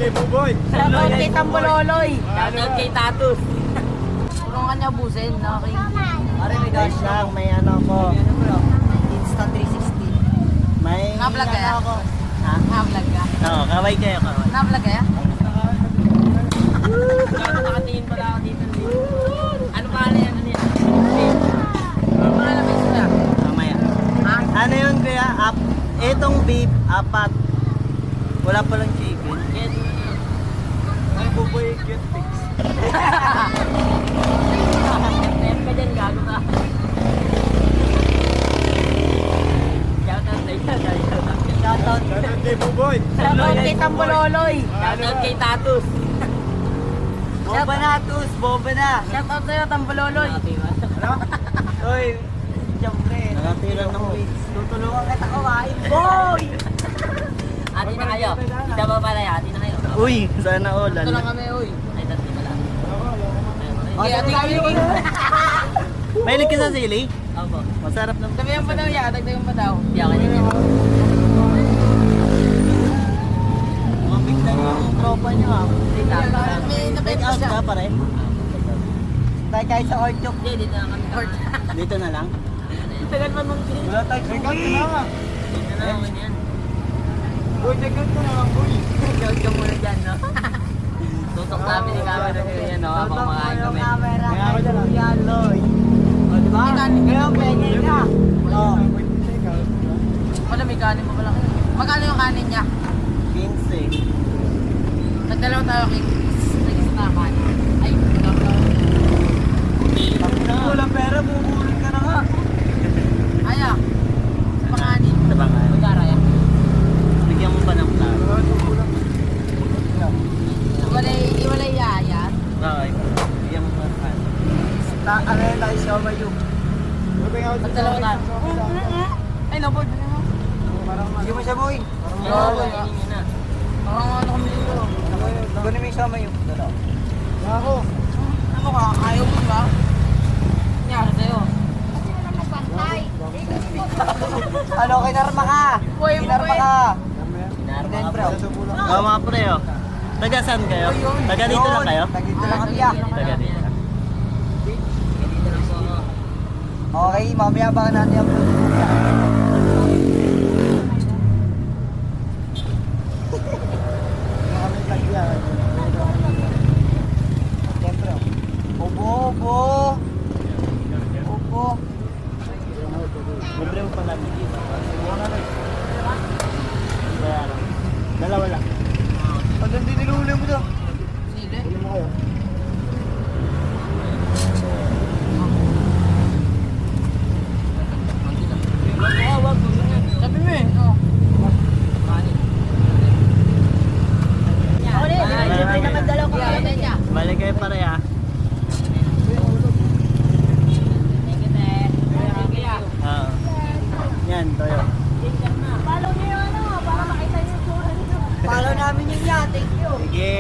kay Buboy. Shoutout kay Tambololoy. Shoutout kay Tatus. Kung kanya busin, okay. Pare, may dash lang. May ano ko. Insta 360. May Na-vlog kaya? ano ako. Ha? Na-vlog ka? Oo, kaway kayo, kaway. Na-vlog kaya? Nakatingin pala ako dito. Ano pa yan? Ano yan? Ano mga lamig sila? Mamaya. Ha? Ano yun kaya? Itong beef, 4. Wala palang chicken. Ay, Buboy, cute pics. Tempe din, gago ka. Shoutout Shoutout kay Buboy. Shoutout kay Tambololoy. Shoutout kay Tatus. Boba na, Tus. Boba na. Shoutout sa'yo, Tambololoy. Ano? Uy, siyempre. Nakatira ng weeks. Tutulungan kita kumain, boy! Ati na kayo. Kita ba pala yan? Ati na kayo. Uy, sana all. Ito lang kami, uy. Ay, dati pala. Okay, ati kami. Mahilig ka sa sili? Opo. Masarap naman. Sabihan pa daw yan, dagdagan pa daw. Hindi ako nila. Mabig na yung tropa nyo ha. May Take nabenta out siya. ka pare. Tayo kahit sa Orchok. Hindi, dito na kami. Dito na lang? Tagal pa mong kinis. Wala tayo. Check out ka na nga. Dito na lang yan. Boy, check out ka na nga, boy. Ikaw ka muna dyan, no? Tutok namin yung camera ko yan, no? Habang kumakain kami. Kaya ako dyan, ah. Yan, Loy. O, diba? Ngayon, pengen ka. Oo. Wala, may kanin mo pala kayo. Magkano yung kanin niya? 15. Nagdalaw tayo kay nag-isa kanin. Ay, Wala pera, bubulot ka na nga. Aya. Sa panganin. Sa bangay. Magkara yan. Bigyan mo pa ng plano. Iwalay yayat. Okay. Bigyan mo pa ng plano. Ano yun tayo siya ba yung? Nagdalaw tayo. Ay, naboard na mo. Hindi mo siya, boy. Oo, Hindi na. Parang ano kami dito. Gano'n mo yung sama yung. Ako. Ano ka? Ayaw mo ba? Nangyari sa'yo. Ano, kinarma ka? Uy, Kinarma uy. ka. Sinarma Then, ka bro. bro. Oo mga pre, oh. Taga saan kayo? Taga dito lang kayo? Dito lang kami ah. Taga dito. Dito lang po ako. Okay, mamaya baka natin upload. Siyempre, obo, obo. Obo. Libre mo pa namin dito. Bayaran. Dalawa lang. Pag hindi niluli mo daw. Sili. Huli mo kayo. Sabi mo eh. Oo. Libre naman dalaw ko kaya niya. Balik kayo pare ah. Oo. Yan, toyo. Follow niyo yung ano, para makita niyo yung tsura niyo. Follow namin yun yan. Thank you. Sige.